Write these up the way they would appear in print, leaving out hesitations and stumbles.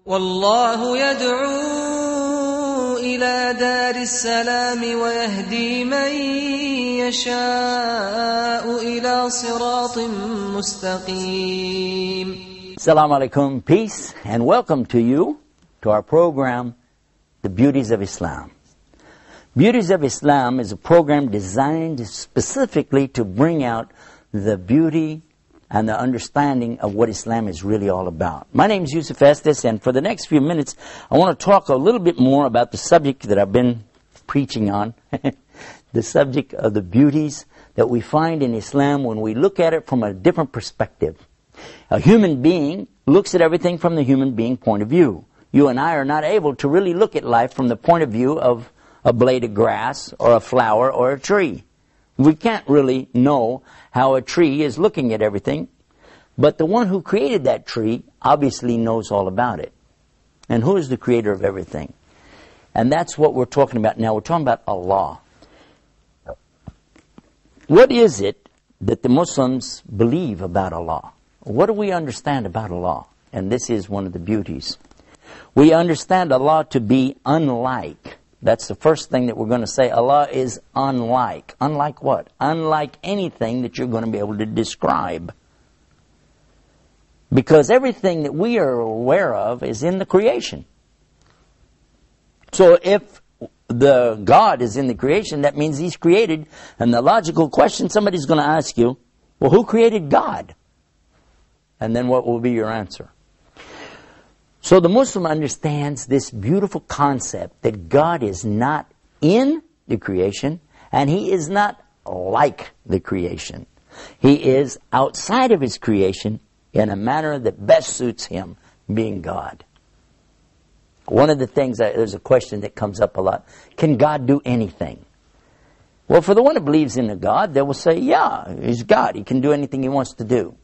والله يدعو إلى دار السلام ويهدي من يشاء إلى صراط مستقيم. Assalamu alaikum, peace, and welcome to you to our program, The Beauties of Islam. Beauties of Islam is a program designed specifically to bring out the beauty and the understanding of what Islam is really all about. My name is Yusuf Estes, and for the next few minutes, I want to talk a little bit more about the subject that I've been preaching on, the subject of the beauties that we find in Islam when we look at it from a different perspective. A human being looks at everything from the human being point of view. You and I are not able to really look at life from the point of view of a blade of grass or a flower or a tree. We can't really know how a tree is looking at everything, but the one who created that tree obviously knows all about it. And who is the creator of everything? And that's what we're talking about now. We're talking about Allah. What is it that the Muslims believe about Allah? What do we understand about Allah? And this is one of the beauties. We understand Allah to be unlike. That's the first thing that we're going to say. Allah is unlike. Unlike what? Unlike anything that you're going to be able to describe. Because everything that we are aware of is in the creation. So if the God is in the creation, that means He's created. And the logical question somebody's going to ask you, well, who created God? And then what will be your answer? So the Muslim understands this beautiful concept that God is not in the creation and He is not like the creation. He is outside of His creation in a manner that best suits Him, being God. One of the things, there's a question that comes up a lot, can God do anything? Well, for the one who believes in a God, they will say, yeah, He's God. He can do anything He wants to do.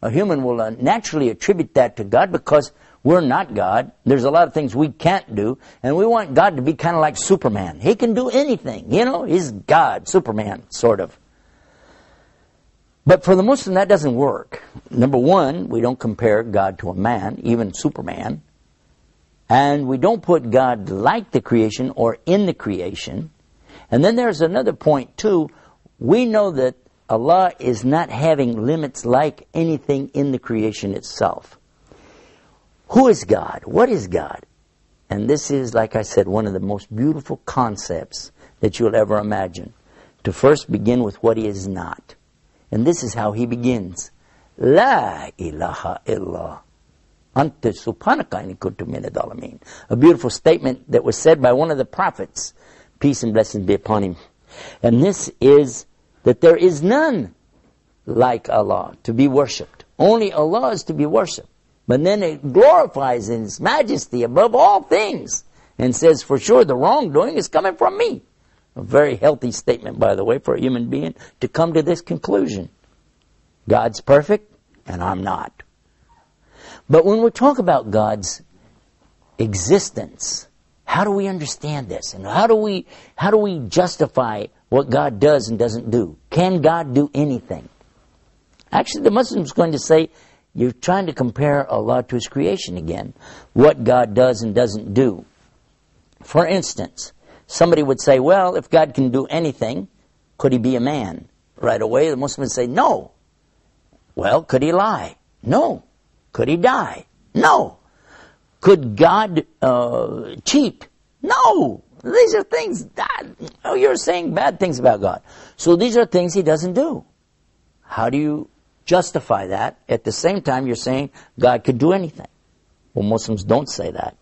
A human will naturally attribute that to God because we're not God. There's a lot of things we can't do. And we want God to be kind of like Superman. He can do anything. You know, He's God, Superman, sort of. But for the Muslim, that doesn't work. Number one, we don't compare God to a man, even Superman. And we don't put God like the creation or in the creation. And then there's another point, too. We know that Allah is not having limits like anything in the creation itself. Who is God? What is God? And this is, like I said, one of the most beautiful concepts that you'll ever imagine. To first begin with what He is not. And this is how He begins. La ilaha illa anta subhanaka inni kuntu minadh dhalimin. A beautiful statement that was said by one of the prophets. Peace and blessings be upon him. And this is that there is none like Allah to be worshipped. Only Allah is to be worshipped. But then it glorifies in His majesty above all things and says, for sure, the wrongdoing is coming from me. A very healthy statement, by the way, for a human being to come to this conclusion. God's perfect, and I'm not. But when we talk about God's existence, how do we understand this? And how do we justify what God does and doesn't do? Can God do anything? Actually, the Muslim's going to say, you're trying to compare Allah to His creation again. What God does and doesn't do. For instance, somebody would say, well, if God can do anything, could He be a man? Right away, the Muslim would say, no. Well, could He lie? No. Could He die? No. Could God cheat? No. These are things that, you're saying bad things about God. So these are things He doesn't do. How do you justify that? At the same time, you're saying God could do anything. Well, Muslims don't say that.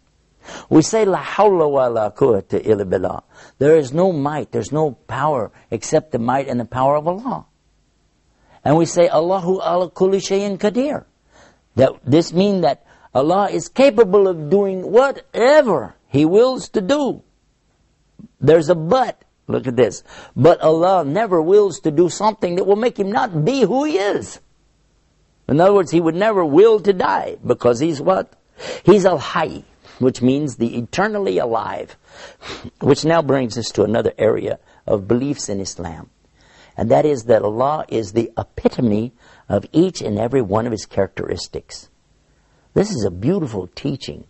We say, La hawla wa la quwwata illa billah. There is no might, there's no power except the might and the power of Allah. And we say, Allahu ala kulli shay'in qadir. That this means that Allah is capable of doing whatever He wills to do. There's a but. Look at this. But Allah never wills to do something that will make Him not be who He is. In other words, He would never will to die because He's what? He's al-hayy, which means the eternally alive. Which now brings us to another area of beliefs in Islam. And that is that Allah is the epitome of each and every one of His characteristics. This is a beautiful teaching.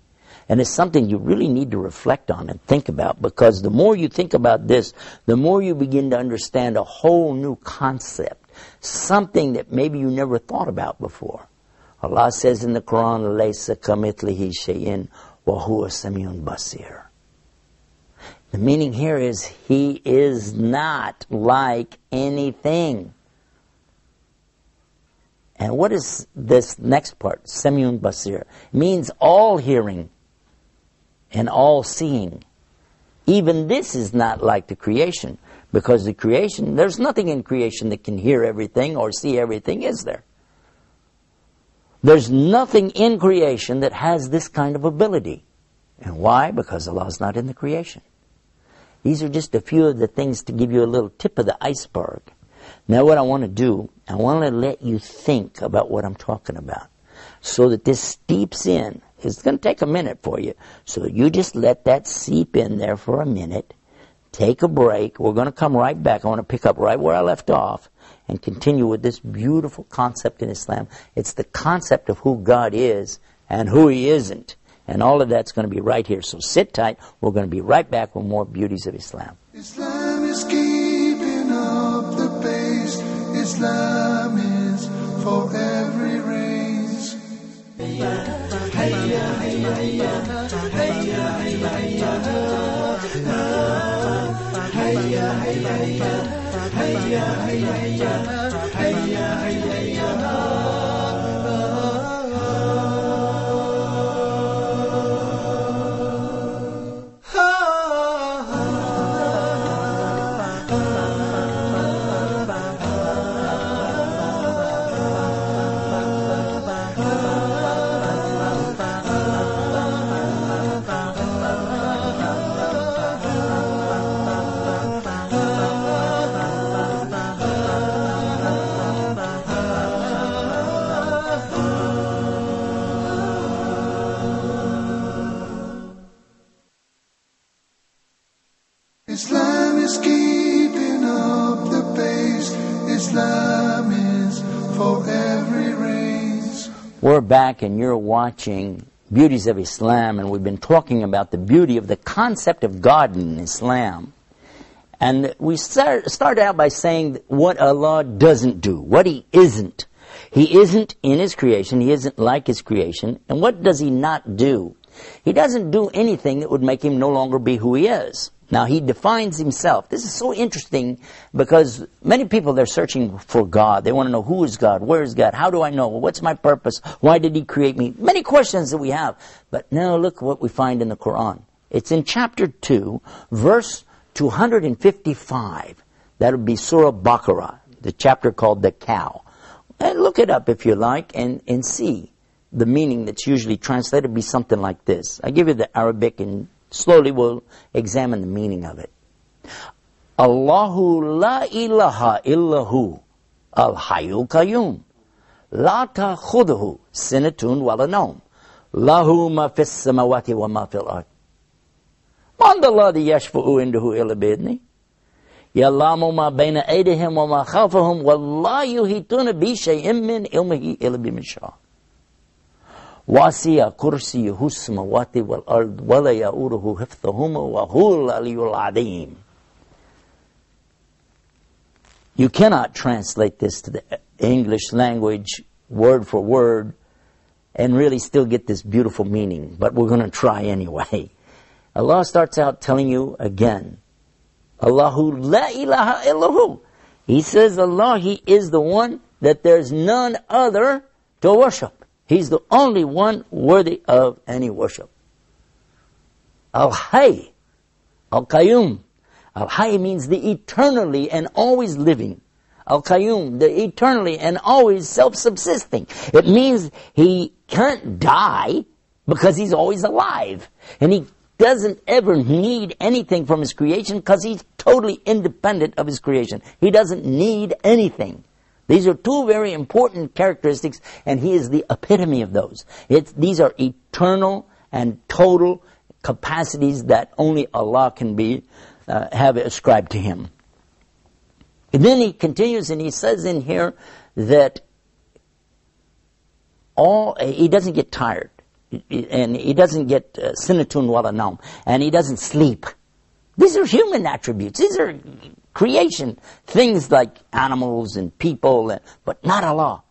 And it's something you really need to reflect on and think about, because the more you think about this, the more you begin to understand a whole new concept, something that maybe you never thought about before. Allah says in the Quran, "Laysa kamithlihi shay'in wa huwa samiun basir." The meaning here is He is not like anything. And what is this next part? Samiun basir. It means all hearing and all seeing. Even this is not like the creation, because the creation, there's nothing in creation that can hear everything or see everything, is there? There's nothing in creation that has this kind of ability. And why? Because Allah is not in the creation. These are just a few of the things to give you a little tip of the iceberg. Now what I want to do, I want to let you think about what I'm talking about, so that this steeps in. It's going to take a minute for you. So you just let that seep in there for a minute. Take a break. We're going to come right back. I want to pick up right where I left off and continue with this beautiful concept in Islam. It's the concept of who God is and who He isn't. And all of that's going to be right here. So sit tight. We're going to be right back with more Beauties of Islam. Islam is keeping up the pace. Islam is for every race. Islam is keeping up the pace. Islam is for every race. We're back and you're watching Beauties of Islam, and we've been talking about the beauty of the concept of God in Islam. And we started out by saying what Allah doesn't do, what He isn't. He isn't in His creation, He isn't like His creation. And what does He not do? He doesn't do anything that would make Him no longer be who He is. Now, He defines Himself. This is so interesting, because many people, they're searching for God. They want to know, who is God? Where is God? How do I know? What's my purpose? Why did He create me? Many questions that we have. But now look what we find in the Quran. It's in chapter 2, verse 255. That would be Surah Baqarah, the chapter called the cow. And look it up if you like, and see the meaning that's usually translated to be something like this. I give you the Arabic, and slowly we'll examine the meaning of it. Allahu la ilaha illahu al-hayyul qayyum la ta'khudhuhu sinatun wa la nawm lahu ma fis samawati wa ma fil ard man alladhi yashfa'u indahu illa bi'idhnihi ya'lamu ma bayna aydihim wa ma khalfahum wa la yuhituna bi shay'in min ilmihi illa bima sha'a. وَاسِيَ كُرْسِيُهُ السَّمَاوَاتِ وَالْأَرْضِ وَلَا يَئُودُهُ حِفْظُهُمَا وَهُوَ الْعَلِيُّ الْعَظِيمُ. You cannot translate this to the English language word for word and really still get this beautiful meaning, but we're going to try anyway. Allah starts out telling you again, Allahu la ilaha illahu. He says Allah, He is the one that there's none other to worship. He's the only one worthy of any worship. Al-Hayy, Al-Qayyum. Al-Hayy means the eternally and always living. Al-Qayyum, the eternally and always self-subsisting. It means He can't die because He's always alive. And He doesn't ever need anything from His creation because He's totally independent of His creation. He doesn't need anything. These are two very important characteristics, and He is the epitome of those. These are eternal and total capacities that only Allah can have ascribed to Him. And then He continues and He says in here that He doesn't get tired. and he doesn't get sinatun wala naum, and he doesn't sleep. These are human attributes. These are creation things like animals and people, but not Allah.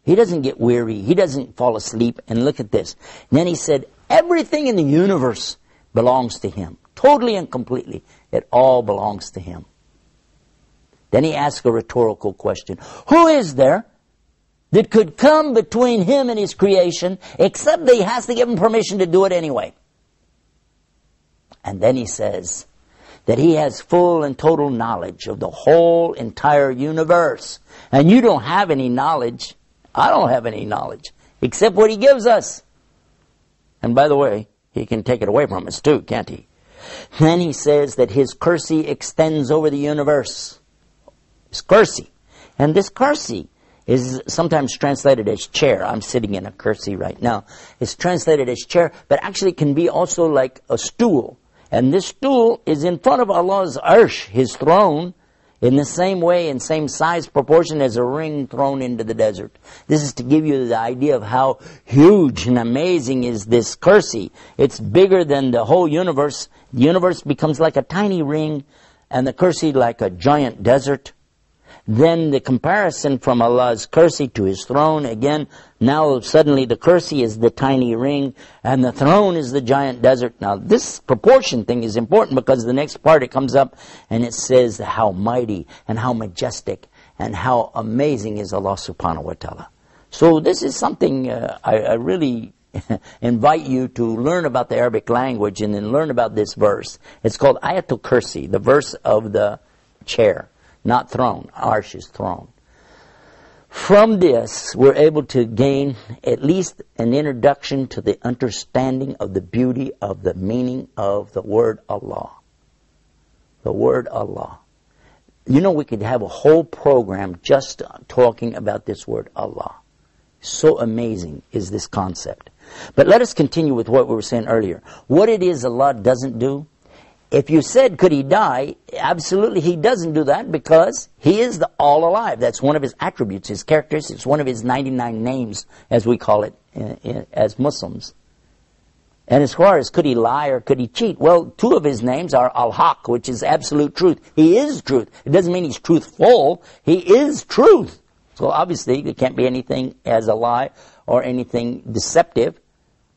He doesn't get weary. He doesn't fall asleep. And look at this. And then he said, everything in the universe belongs to Him. Totally and completely. It all belongs to Him. Then he asked a rhetorical question. Who is there that could come between Him and His creation, except that He has to give Him permission to do it anyway? And then he says that He has full and total knowledge of the whole entire universe. And you don't have any knowledge. I don't have any knowledge, except what He gives us. And by the way, He can take it away from us too, can't He? Then he says that His kursi extends over the universe. His kursi. And this kursi is sometimes translated as chair. I'm sitting in a kursi right now. It's translated as chair, but actually it can be also like a stool. And this stool is in front of Allah's arsh, His throne, in the same way, in same size proportion as a ring thrown into the desert. This is to give you the idea of how huge and amazing is this kursi. It's bigger than the whole universe. The universe becomes like a tiny ring, and the kursi like a giant desert. Then the comparison from Allah's kursi to His throne, again, now suddenly the kursi is the tiny ring, and the throne is the giant desert. Now this proportion thing is important, because the next part it comes up and it says how mighty and how majestic and how amazing is Allah subhanahu wa ta'ala. So this is something I really invite you to learn about the Arabic language and then learn about this verse. It's called Ayatul Kursi, the verse of the chair. Not throne. Arsh is throne. From this, we're able to gain at least an introduction to the understanding of the beauty of the meaning of the word Allah. The word Allah. You know, we could have a whole program just talking about this word Allah. So amazing is this concept. But let us continue with what we were saying earlier. What it is Allah doesn't do. If you said, could He die? Absolutely, He doesn't do that, because He is the all alive. That's one of His attributes, His characteristics. It's one of His 99 names, as we call it, as Muslims. And as far as could He lie or could He cheat? Well, two of His names are Al-Haq, which is absolute truth. He is truth. It doesn't mean He's truthful. He is truth. So obviously, there can't be anything as a lie or anything deceptive.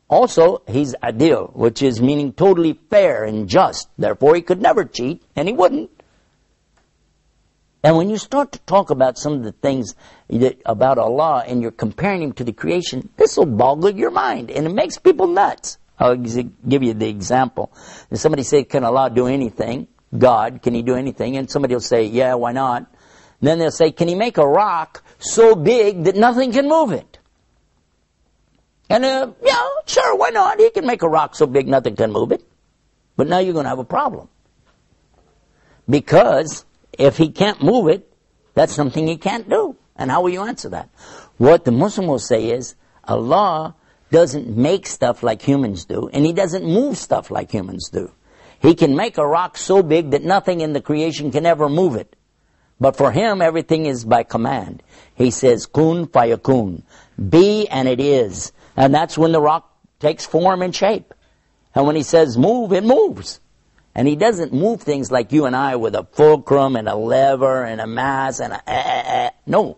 Also, He's adil, which is meaning totally fair and just. Therefore, He could never cheat, and He wouldn't. And when you start to talk about some of the things about Allah and you're comparing Him to the creation, this will boggle your mind, and it makes people nuts. I'll give you the example. If somebody say, can Allah do anything? God, can He do anything? And somebody will say, yeah, why not? And then they'll say, can He make a rock so big that nothing can move it? And, yeah, sure, why not? He can make a rock so big nothing can move it. But now you're going to have a problem. Because if He can't move it, that's something He can't do. And how will you answer that? What the Muslim will say is, Allah doesn't make stuff like humans do, and He doesn't move stuff like humans do. He can make a rock so big that nothing in the creation can ever move it. But for Him, everything is by command. He says, kun fayakun. Be, and it is. And that's when the rock takes form and shape. And when He says move, it moves. And He doesn't move things like you and I with a fulcrum and a lever and a mass and no.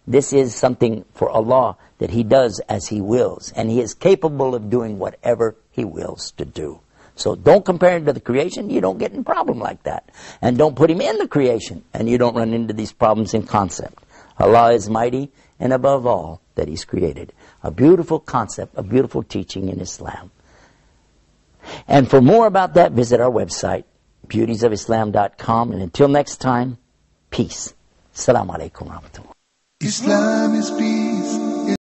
This is something for Allah that He does as He wills. And He is capable of doing whatever He wills to do. So don't compare Him to the creation. You don't get in a problem like that. And don't put Him in the creation. And you don't run into these problems in concept. Allah is mighty, and above all that He's created. A beautiful concept, a beautiful teaching in Islam. And for more about that, visit our website, beautiesofislam.com. And until next time, peace. Assalamu alaikum wa rahmatullah. Islam is peace.